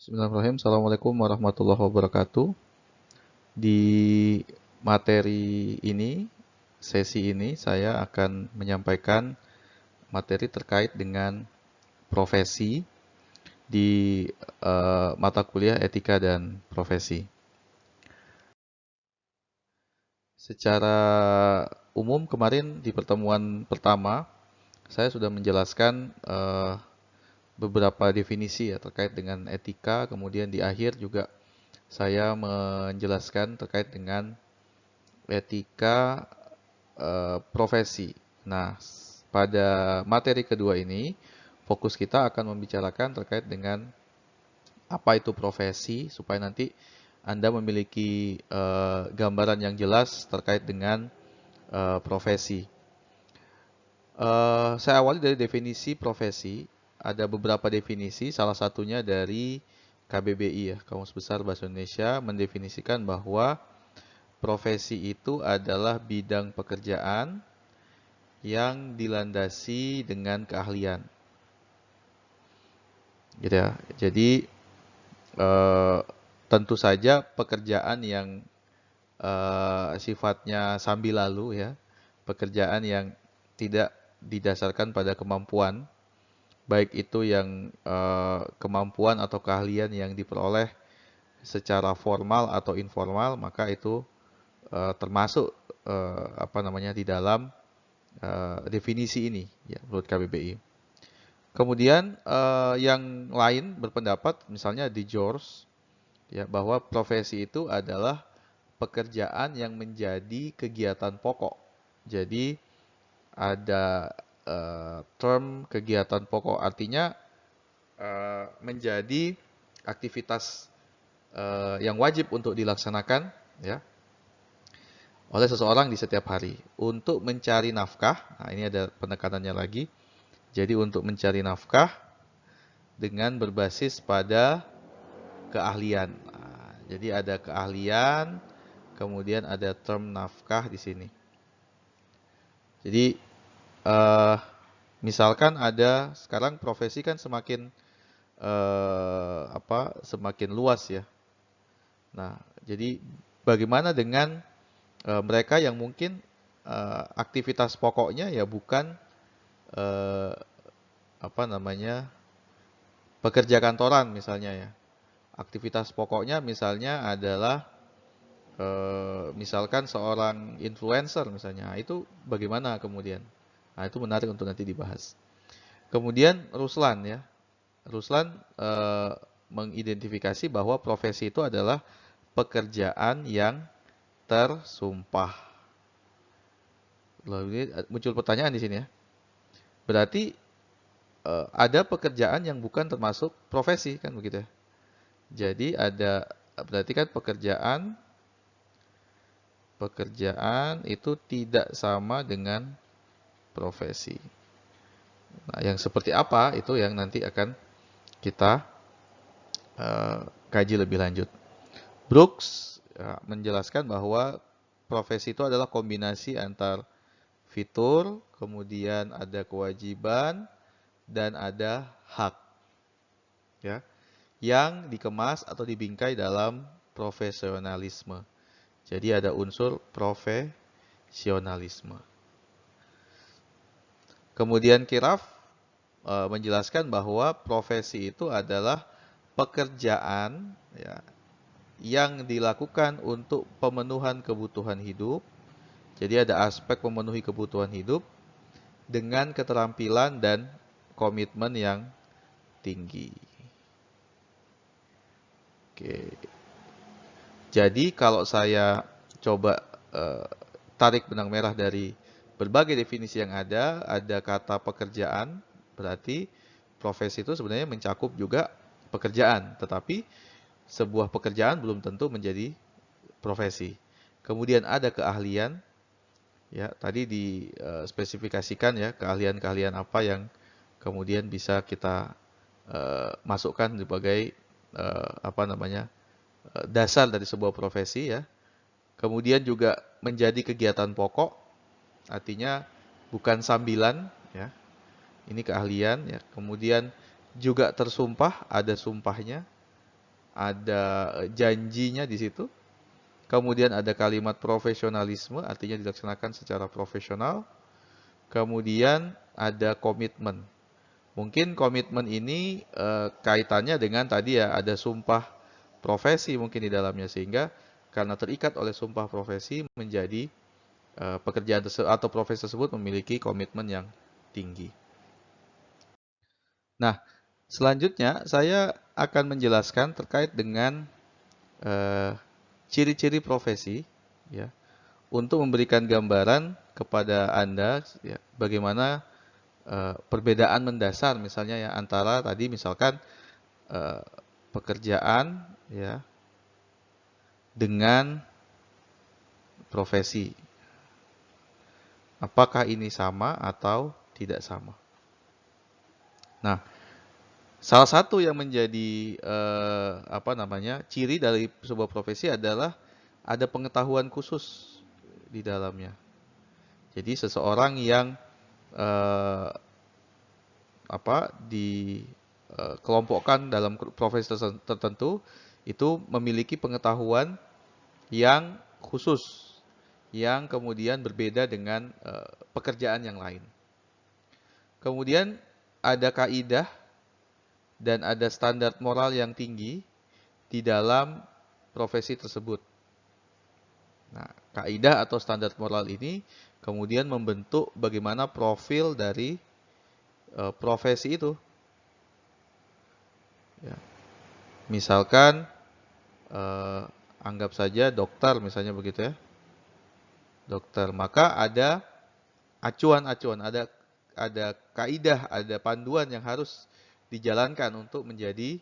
Bismillahirrahmanirrahim. Assalamualaikum warahmatullahi wabarakatuh. Di materi ini, sesi ini, saya akan menyampaikan materi terkait dengan profesi di mata kuliah Etika dan Profesi. Secara umum kemarin di pertemuan pertama, saya sudah menjelaskan beberapa definisi ya terkait dengan etika, kemudian di akhir juga saya menjelaskan terkait dengan etika profesi. Nah, pada materi kedua ini, fokus kita akan membicarakan terkait dengan apa itu profesi, supaya nanti Anda memiliki gambaran yang jelas terkait dengan profesi. Saya awali dari definisi profesi. Ada beberapa definisi, salah satunya dari KBBI ya, Kamus Besar Bahasa Indonesia, mendefinisikan bahwa profesi itu adalah bidang pekerjaan yang dilandasi dengan keahlian. Gitu ya. Jadi eh, tentu saja pekerjaan yang sifatnya sambil lalu ya, pekerjaan yang tidak didasarkan pada kemampuan, baik itu yang kemampuan atau keahlian yang diperoleh secara formal atau informal, maka itu termasuk apa namanya di dalam definisi ini ya menurut KBBI. Kemudian yang lain berpendapat misalnya di George ya bahwa profesi itu adalah pekerjaan yang menjadi kegiatan pokok. Jadi ada term kegiatan pokok artinya menjadi aktivitas yang wajib untuk dilaksanakan ya oleh seseorang di setiap hari untuk mencari nafkah. Nah, ini ada penekanannya lagi. Jadi untuk mencari nafkah dengan berbasis pada keahlian. Nah, jadi ada keahlian, kemudian ada term nafkah di sini. Jadi eh, misalkan ada sekarang profesi kan semakin semakin luas ya. Nah, jadi bagaimana dengan mereka yang mungkin aktivitas pokoknya ya bukan eh, apa namanya pekerja kantoran misalnya ya. Aktivitas pokoknya misalnya adalah misalkan seorang influencer misalnya. Nah, itu bagaimana kemudian? Nah, itu menarik untuk nanti dibahas. Kemudian Ruslan ya. Ruslan mengidentifikasi bahwa profesi itu adalah pekerjaan yang tersumpah. Lalu ini muncul pertanyaan di sini ya. Berarti ada pekerjaan yang bukan termasuk profesi kan begitu ya. Jadi ada berarti kan pekerjaan itu tidak sama dengan profesi. Nah, yang seperti apa itu yang nanti akan kita kaji lebih lanjut. Brooks ya, menjelaskan bahwa profesi itu adalah kombinasi antar fitur, kemudian ada kewajiban, dan ada hak. Ya, yang dikemas atau dibingkai dalam profesionalisme. Jadi ada unsur profesionalisme. Kemudian Kiraf menjelaskan bahwa profesi itu adalah pekerjaan ya, yang dilakukan untuk pemenuhan kebutuhan hidup. Jadi ada aspek memenuhi kebutuhan hidup dengan keterampilan dan komitmen yang tinggi. Oke. Jadi kalau saya coba tarik benang merah dari berbagai definisi yang ada kata pekerjaan, berarti profesi itu sebenarnya mencakup juga pekerjaan, tetapi sebuah pekerjaan belum tentu menjadi profesi. Kemudian ada keahlian, ya tadi dispesifikasikan ya keahlian-keahlian apa yang kemudian bisa kita masukkan sebagai apa namanya dasar dari sebuah profesi ya. Kemudian juga menjadi kegiatan pokok, artinya bukan sambilan ya. Ini keahlian ya. Kemudian juga tersumpah, ada sumpahnya. ada janjinya di situ. Kemudian ada kalimat profesionalisme, artinya dilaksanakan secara profesional. Kemudian ada komitmen. Mungkin komitmen ini kaitannya dengan tadi ya, ada sumpah profesi mungkin di dalamnya, sehingga karena terikat oleh sumpah profesi menjadi pekerjaan tersebut atau profesi tersebut memiliki komitmen yang tinggi. Nah, selanjutnya saya akan menjelaskan terkait dengan ciri-ciri profesi, ya, untuk memberikan gambaran kepada Anda, ya, bagaimana perbedaan mendasar misalnya ya antara tadi misalkan eh, pekerjaan ya dengan profesi. Apakah ini sama atau tidak sama? Nah, salah satu yang menjadi apa namanya ciri dari sebuah profesi adalah ada pengetahuan khusus di dalamnya. Jadi seseorang yang eh, apa dikelompokkan dalam profesi tertentu itu memiliki pengetahuan yang khusus yang kemudian berbeda dengan pekerjaan yang lain. Kemudian ada kaidah dan ada standar moral yang tinggi di dalam profesi tersebut. Nah, kaidah atau standar moral ini kemudian membentuk bagaimana profil dari profesi itu. Ya. Misalkan eh, anggap saja dokter misalnya begitu ya. Dokter, maka ada acuan-acuan, ada kaidah, ada panduan yang harus dijalankan untuk menjadi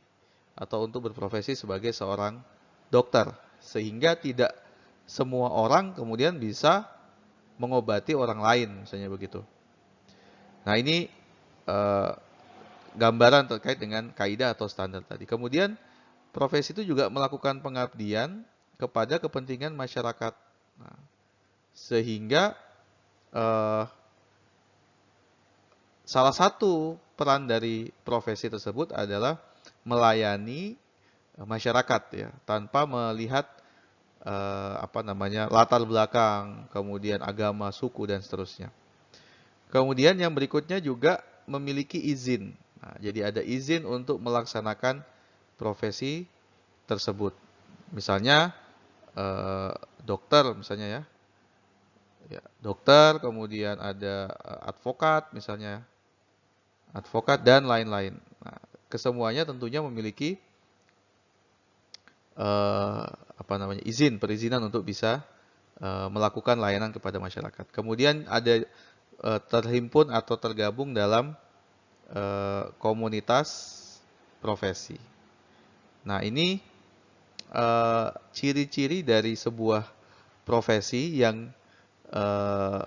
atau untuk berprofesi sebagai seorang dokter, sehingga tidak semua orang kemudian bisa mengobati orang lain, misalnya begitu. Nah, ini eh, gambaran terkait dengan kaidah atau standar tadi. Kemudian profesi itu juga melakukan pengabdian kepada kepentingan masyarakat. Nah, sehingga eh, salah satu peran dari profesi tersebut adalah melayani masyarakat ya, tanpa melihat apa namanya latar belakang, kemudian agama, suku dan seterusnya. Kemudian yang berikutnya juga memiliki izin. Nah, jadi ada izin untuk melaksanakan profesi tersebut. Misalnya dokter misalnya ya. Ya, dokter, kemudian ada advokat misalnya, advokat dan lain-lain. Nah, kesemuanya tentunya memiliki eh, apa namanya perizinan untuk bisa melakukan layanan kepada masyarakat. Kemudian ada terhimpun atau tergabung dalam komunitas profesi. Nah, ini ciri-ciri dari sebuah profesi yang eh,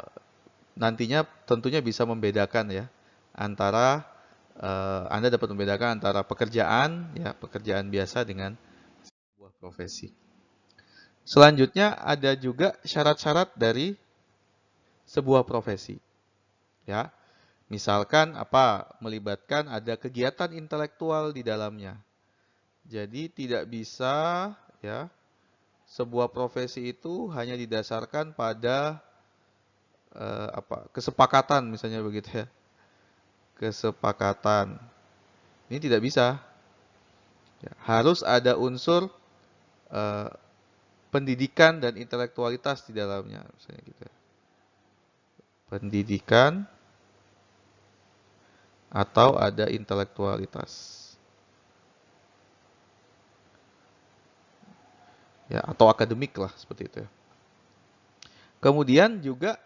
nantinya tentunya bisa membedakan ya antara Anda dapat membedakan antara pekerjaan ya pekerjaan biasa dengan sebuah profesi. Selanjutnya ada juga syarat-syarat dari sebuah profesi ya. Misalkan apa? Melibatkan ada kegiatan intelektual di dalamnya. Jadi tidak bisa ya sebuah profesi itu hanya didasarkan pada apa? Kesepakatan misalnya begitu ya. Kesepakatan. Ini tidak bisa. Ya, harus ada unsur eh, pendidikan dan intelektualitas di dalamnya, misalnya gitu. Pendidikan atau ada intelektualitas. Ya, atau akademik lah seperti itu ya. Kemudian juga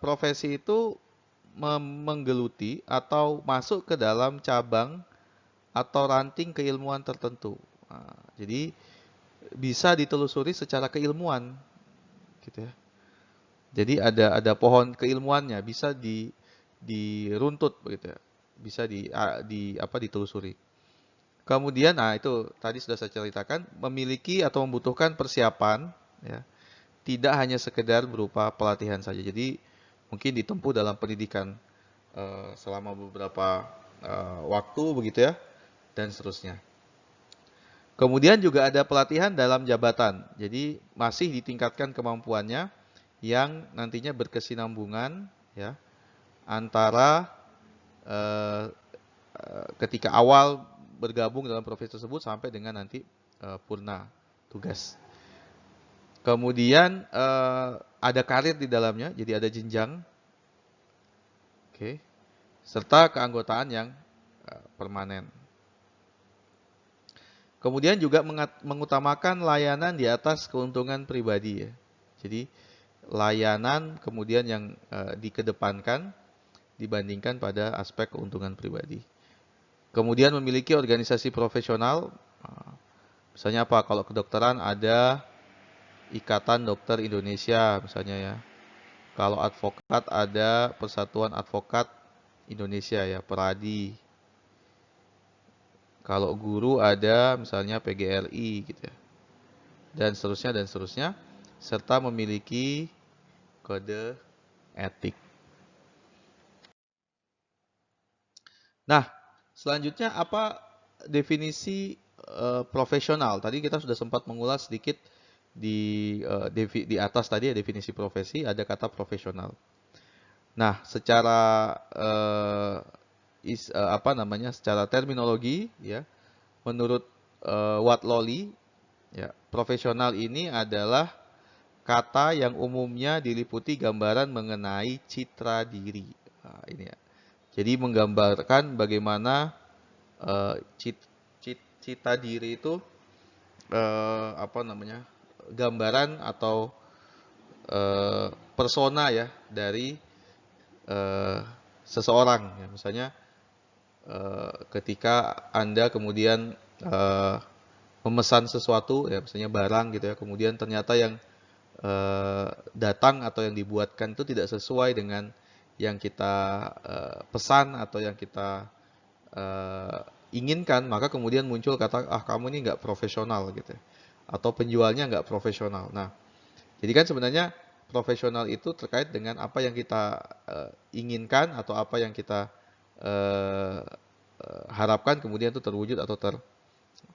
profesi itu menggeluti atau masuk ke dalam cabang atau ranting keilmuan tertentu. Nah, jadi bisa ditelusuri secara keilmuan, gitu ya. Jadi ada pohon keilmuannya, bisa diruntut begitu ya. Bisa di apa ditelusuri. Kemudian, nah itu tadi sudah saya ceritakan, memiliki atau membutuhkan persiapan, ya, tidak hanya sekedar berupa pelatihan saja. Jadi mungkin ditempuh dalam pendidikan selama beberapa waktu begitu ya, dan seterusnya. Kemudian juga ada pelatihan dalam jabatan. Jadi masih ditingkatkan kemampuannya yang nantinya berkesinambungan ya antara eh, ketika awal bergabung dalam profesi tersebut sampai dengan nanti purna tugas. Kemudian ada karir di dalamnya, jadi ada jenjang, oke, serta keanggotaan yang permanen. Kemudian juga mengutamakan layanan di atas keuntungan pribadi ya. Jadi layanan kemudian yang dikedepankan dibandingkan pada aspek keuntungan pribadi. Kemudian memiliki organisasi profesional, misalnya apa? Kalau kedokteran ada Ikatan Dokter Indonesia misalnya ya. Kalau advokat ada Persatuan Advokat Indonesia ya, Peradi. Kalau guru ada misalnya PGRI gitu ya. Dan seterusnya, serta memiliki kode etik. Nah, selanjutnya apa definisi profesional? Tadi kita sudah sempat mengulas sedikit di atas tadi ya definisi profesi, ada kata profesional. Nah, secara secara terminologi ya, menurut Watt Lolly ya, profesional ini adalah kata yang umumnya diliputi gambaran mengenai citra diri. Nah, ini ya. Jadi menggambarkan bagaimana cita diri itu gambaran atau persona ya dari seseorang ya. Misalnya ketika Anda kemudian memesan sesuatu ya, misalnya barang gitu ya, kemudian ternyata yang datang atau yang dibuatkan itu tidak sesuai dengan yang kita pesan atau yang kita inginkan, maka kemudian muncul kata, kamu ini nggak profesional gitu ya. Atau penjualnya nggak profesional. Nah, jadi kan sebenarnya profesional itu terkait dengan apa yang kita inginkan atau apa yang kita harapkan kemudian itu terwujud atau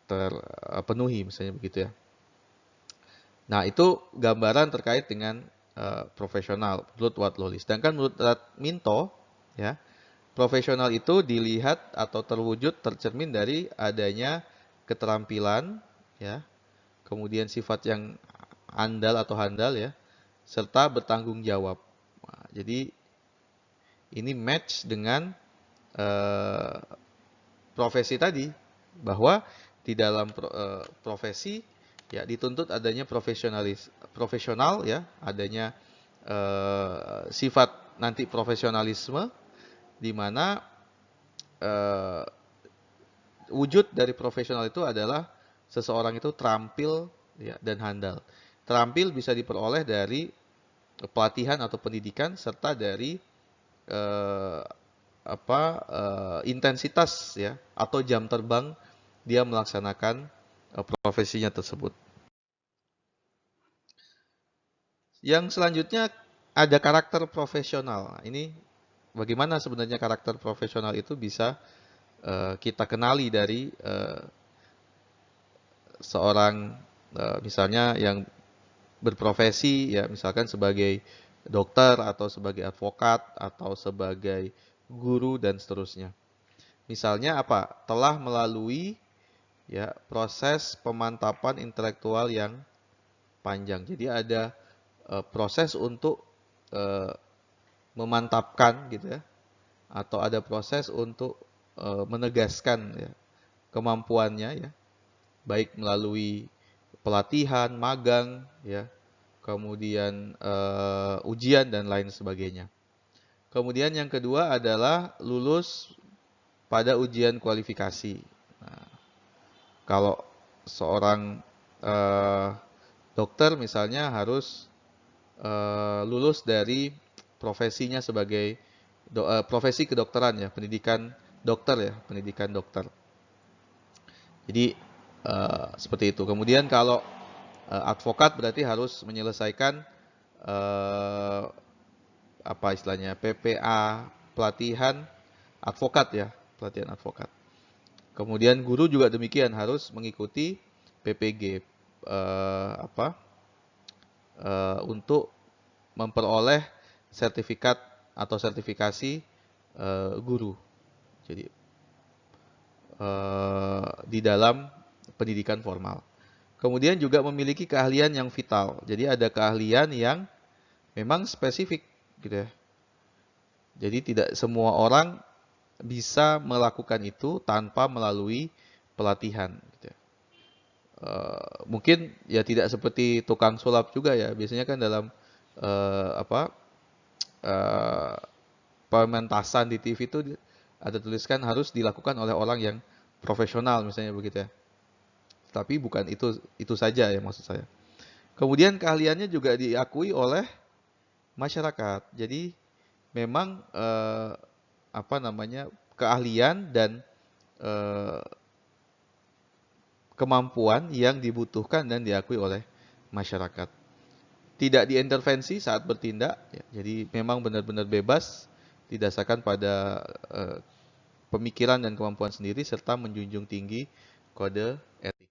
terpenuhi misalnya begitu ya. Nah, itu gambaran terkait dengan profesional menurut Watt Lolly. Sedangkan menurut Minto ya, profesional itu dilihat atau terwujud tercermin dari adanya keterampilan ya, kemudian sifat yang andal atau handal ya, serta bertanggung jawab. Nah, jadi ini match dengan profesi tadi, bahwa di dalam profesi ya dituntut adanya profesional ya, adanya sifat nanti profesionalisme di mana wujud dari profesional itu adalah seseorang itu terampil ya, dan handal. Terampil bisa diperoleh dari pelatihan atau pendidikan serta dari intensitas ya atau jam terbang dia melaksanakan profesinya tersebut. Yang selanjutnya ada karakter profesional. Nah, ini bagaimana sebenarnya karakter profesional itu bisa kita kenali dari seorang misalnya yang berprofesi ya, misalkan sebagai dokter atau sebagai advokat atau sebagai guru dan seterusnya. Misalnya apa? Telah melalui ya proses pemantapan intelektual yang panjang. Jadi ada proses untuk memantapkan gitu ya, atau ada proses untuk menegaskan ya, kemampuannya ya, baik melalui pelatihan, magang ya, kemudian ujian dan lain sebagainya. Kemudian yang kedua adalah lulus pada ujian kualifikasi. Nah, kalau seorang dokter misalnya harus lulus dari profesinya sebagai profesi kedokteran ya, pendidikan dokter ya, pendidikan dokter. Jadi seperti itu. Kemudian kalau advokat berarti harus menyelesaikan apa istilahnya PPA, pelatihan advokat ya, pelatihan advokat. Kemudian guru juga demikian harus mengikuti PPG untuk memperoleh sertifikat atau sertifikasi guru. Jadi di dalam pendidikan formal. Kemudian juga memiliki keahlian yang vital. Jadi ada keahlian yang memang spesifik gitu ya. Jadi tidak semua orang bisa melakukan itu tanpa melalui pelatihan gitu ya. Mungkin ya tidak seperti tukang sulap juga ya. Biasanya kan dalam pementasan di TV itu ada tuliskan harus dilakukan oleh orang yang profesional misalnya begitu ya. Tapi bukan itu saja ya maksud saya. Kemudian keahliannya juga diakui oleh masyarakat. Jadi memang keahlian dan kemampuan yang dibutuhkan dan diakui oleh masyarakat. Tidak diintervensi saat bertindak, ya. Jadi memang benar-benar bebas, didasarkan pada pemikiran dan kemampuan sendiri serta menjunjung tinggi kode etik.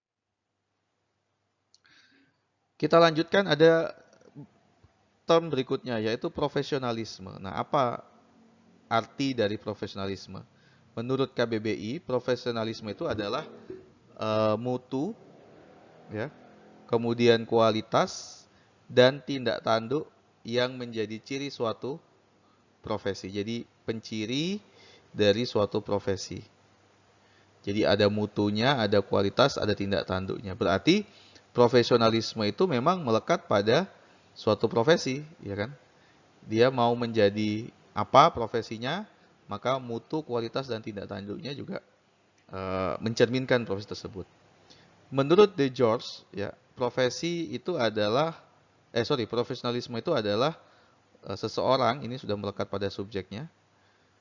Kita lanjutkan, ada term berikutnya yaitu profesionalisme. Nah, apa arti dari profesionalisme? Menurut KBBI, profesionalisme itu adalah mutu, ya, kemudian kualitas dan tindak tanduk yang menjadi ciri suatu profesi. Jadi penciri dari suatu profesi. Jadi ada mutunya, ada kualitas, ada tindak tanduknya. Berarti profesionalisme itu memang melekat pada suatu profesi, ya kan? Dia mau menjadi apa profesinya, maka mutu, kualitas, dan tindak tanduknya juga mencerminkan profesi tersebut. Menurut De George, ya, profesionalisme itu adalah seseorang, ini sudah melekat pada subjeknya,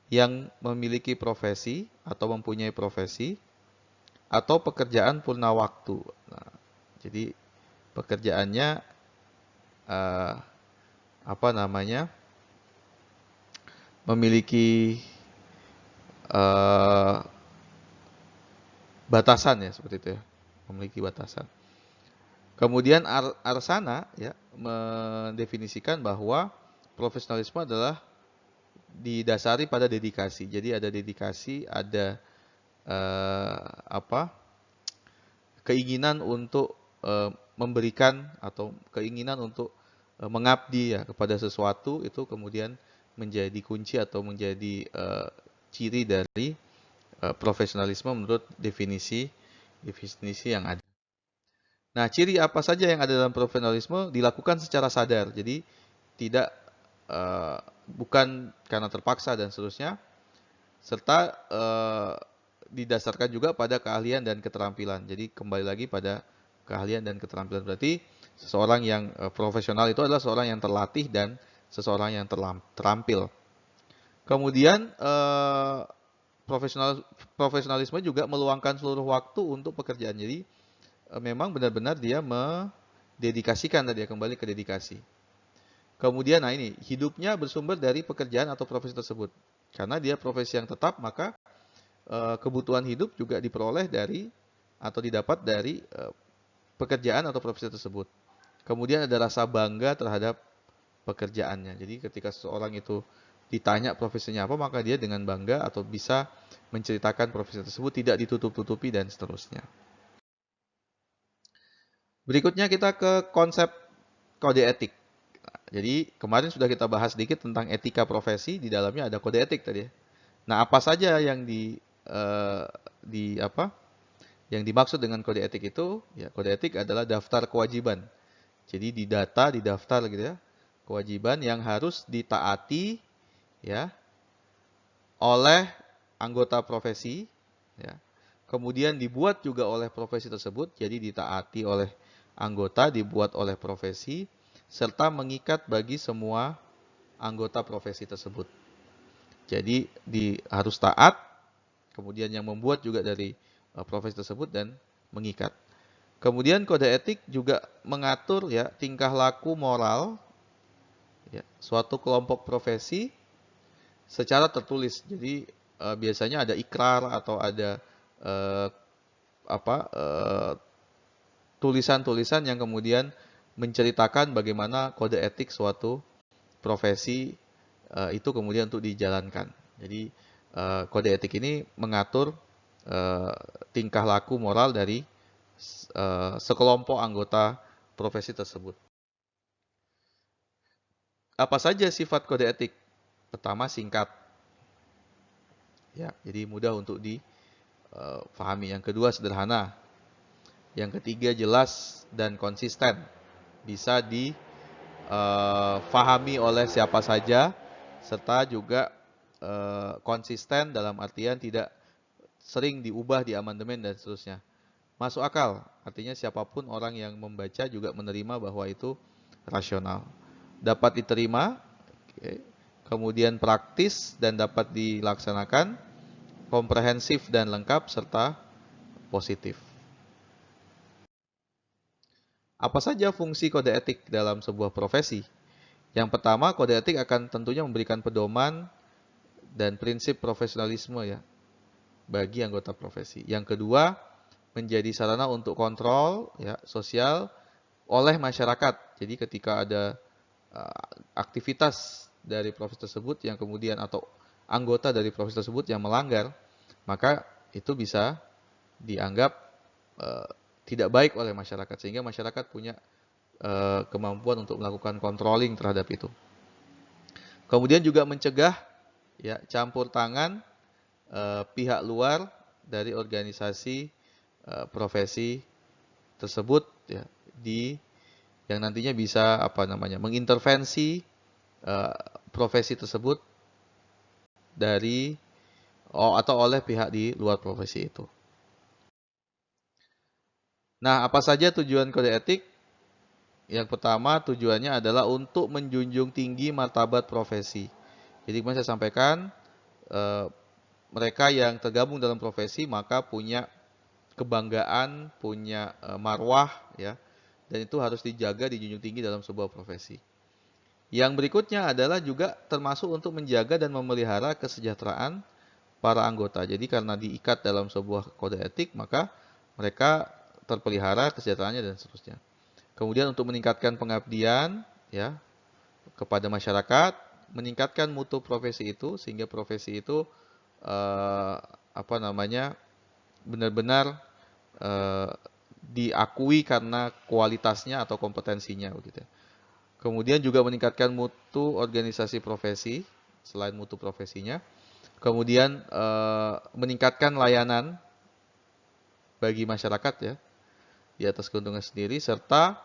yang memiliki profesi atau mempunyai profesi atau pekerjaan purna waktu. Nah, jadi pekerjaannya memiliki batasan ya, seperti itu ya, memiliki batasan. Kemudian Arsana ya mendefinisikan bahwa profesionalisme adalah didasari pada dedikasi. Jadi ada dedikasi, ada keinginan untuk memberikan atau keinginan untuk mengabdi ya kepada sesuatu, itu kemudian menjadi kunci atau menjadi ciri dari profesionalisme menurut definisi yang ada. Nah, ciri apa saja yang ada dalam profesionalisme dilakukan secara sadar. Jadi tidak bukan karena terpaksa dan seterusnya, serta didasarkan juga pada keahlian dan keterampilan. Jadi kembali lagi pada keahlian dan keterampilan. Berarti seseorang yang profesional itu adalah seseorang yang terlatih dan seseorang yang terampil. Kemudian profesionalisme juga meluangkan seluruh waktu untuk pekerjaan. Jadi memang benar-benar dia mendedikasikan, tadi ya, kembali ke dedikasi. Kemudian, nah ini, hidupnya bersumber dari pekerjaan atau profesi tersebut. Karena dia profesi yang tetap, maka kebutuhan hidup juga diperoleh dari atau didapat dari pekerjaan atau profesi tersebut. Kemudian ada rasa bangga terhadap pekerjaannya. Jadi ketika seseorang itu ditanya profesinya apa, maka dia dengan bangga atau bisa menceritakan profesi tersebut, tidak ditutup-tutupi dan seterusnya. Berikutnya kita ke konsep kode etik. Jadi kemarin sudah kita bahas sedikit tentang etika profesi, di dalamnya ada kode etik tadi. Nah, apa saja yang yang dimaksud dengan kode etik itu? Ya, kode etik adalah daftar kewajiban. Jadi didaftar gitu ya, kewajiban yang harus ditaati ya oleh anggota profesi, ya. Kemudian dibuat juga oleh profesi tersebut, jadi ditaati oleh anggota, dibuat oleh profesi, serta mengikat bagi semua anggota profesi tersebut. Jadi harus taat, kemudian yang membuat juga dari profesi tersebut dan mengikat. Kemudian kode etik juga mengatur ya tingkah laku moral ya, suatu kelompok profesi secara tertulis. Jadi biasanya ada ikrar atau ada tulisan-tulisan yang kemudian menceritakan bagaimana kode etik suatu profesi itu kemudian untuk dijalankan. Jadi kode etik ini mengatur tingkah laku moral dari sekelompok anggota profesi tersebut. Apa saja sifat kode etik? Pertama, singkat. Ya, jadi mudah untuk difahami. Yang kedua, sederhana. Yang ketiga, jelas dan konsisten. Bisa difahami oleh siapa saja, serta juga konsisten dalam artian tidak sering diubah, diamandemen, dan seterusnya. Masuk akal, artinya siapapun orang yang membaca juga menerima bahwa itu rasional. Dapat diterima, kemudian praktis dan dapat dilaksanakan, komprehensif dan lengkap, serta positif. Apa saja fungsi kode etik dalam sebuah profesi? Yang pertama, kode etik akan tentunya memberikan pedoman dan prinsip profesionalisme ya bagi anggota profesi. Yang kedua, menjadi sarana untuk kontrol ya sosial oleh masyarakat. Jadi ketika ada aktivitas dari profesi tersebut yang kemudian atau anggota dari profesi tersebut yang melanggar, maka itu bisa dianggap tidak baik oleh masyarakat sehingga masyarakat punya kemampuan untuk melakukan controlling terhadap itu. Kemudian juga mencegah ya campur tangan pihak luar dari organisasi profesi tersebut ya yang nantinya bisa mengintervensi profesi tersebut atau oleh pihak di luar profesi itu. Nah, apa saja tujuan kode etik? Yang pertama, tujuannya adalah untuk menjunjung tinggi martabat profesi. Jadi kemarin saya sampaikan, mereka yang tergabung dalam profesi maka punya kebanggaan, punya marwah, ya, dan itu harus dijaga, dijunjung tinggi dalam sebuah profesi. Yang berikutnya adalah juga termasuk untuk menjaga dan memelihara kesejahteraan para anggota. Jadi karena diikat dalam sebuah kode etik, maka mereka terpelihara kesejahteraannya dan seterusnya. Kemudian untuk meningkatkan pengabdian ya kepada masyarakat, meningkatkan mutu profesi itu sehingga profesi itu benar-benar diakui karena kualitasnya atau kompetensinya begitu. Kemudian juga meningkatkan mutu organisasi profesi selain mutu profesinya. Kemudian meningkatkan layanan bagi masyarakat ya di atas keuntungan sendiri, serta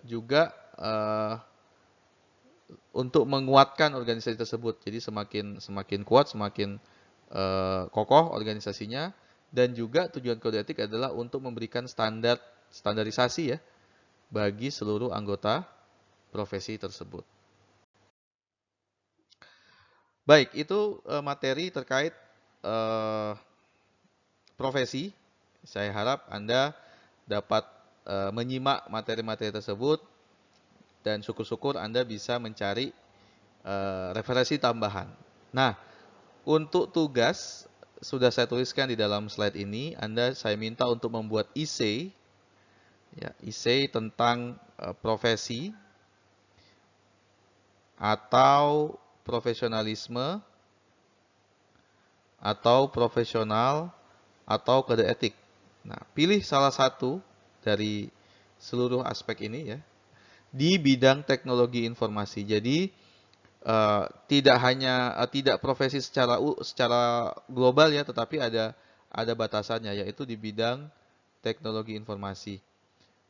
juga untuk menguatkan organisasi tersebut. Jadi semakin kuat, semakin kokoh organisasinya, dan juga tujuan kode etik adalah untuk memberikan standarisasi ya bagi seluruh anggota profesi tersebut. Baik, itu materi terkait profesi. Saya harap Anda dapat menyimak materi-materi tersebut dan syukur-syukur Anda bisa mencari referensi tambahan. Nah, untuk tugas sudah saya tuliskan di dalam slide ini. Saya minta untuk membuat essay, ya, essay tentang profesi atau profesionalisme atau profesional atau kode etik. Nah, pilih salah satu dari seluruh aspek ini ya di bidang teknologi informasi. Jadi tidak profesi secara global ya, tetapi ada batasannya yaitu di bidang teknologi informasi.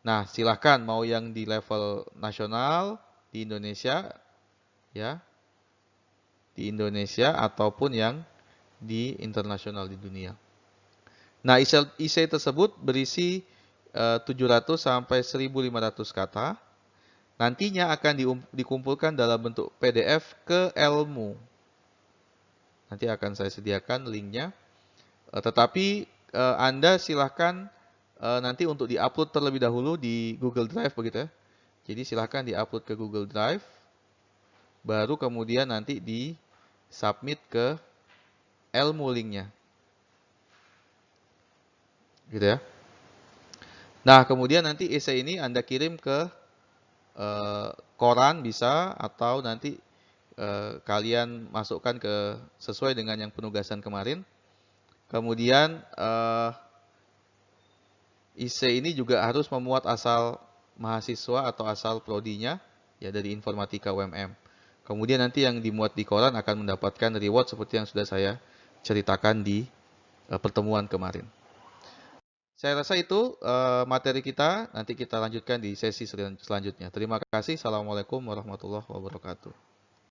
Nah, silahkan mau yang di level nasional di Indonesia ya, ataupun yang di internasional di dunia. Nah, essay tersebut berisi 700 sampai 1.500 kata. Nantinya akan dikumpulkan dalam bentuk PDF ke Elmu. Nanti akan saya sediakan linknya. Tetapi Anda silahkan nanti untuk diupload terlebih dahulu di Google Drive begitu ya. Jadi silahkan diupload ke Google Drive. Baru kemudian nanti di-submit ke Elmu linknya. Gitu ya. Nah, kemudian nanti esai ini Anda kirim ke koran bisa, atau nanti kalian masukkan ke sesuai dengan yang penugasan kemarin. Kemudian esai ini juga harus memuat asal mahasiswa atau asal prodinya ya dari informatika UMM. Kemudian nanti yang dimuat di koran akan mendapatkan reward seperti yang sudah saya ceritakan di pertemuan kemarin. Saya rasa itu materi kita. Nanti kita lanjutkan di sesi selanjutnya. Terima kasih. Assalamualaikum warahmatullahi wabarakatuh.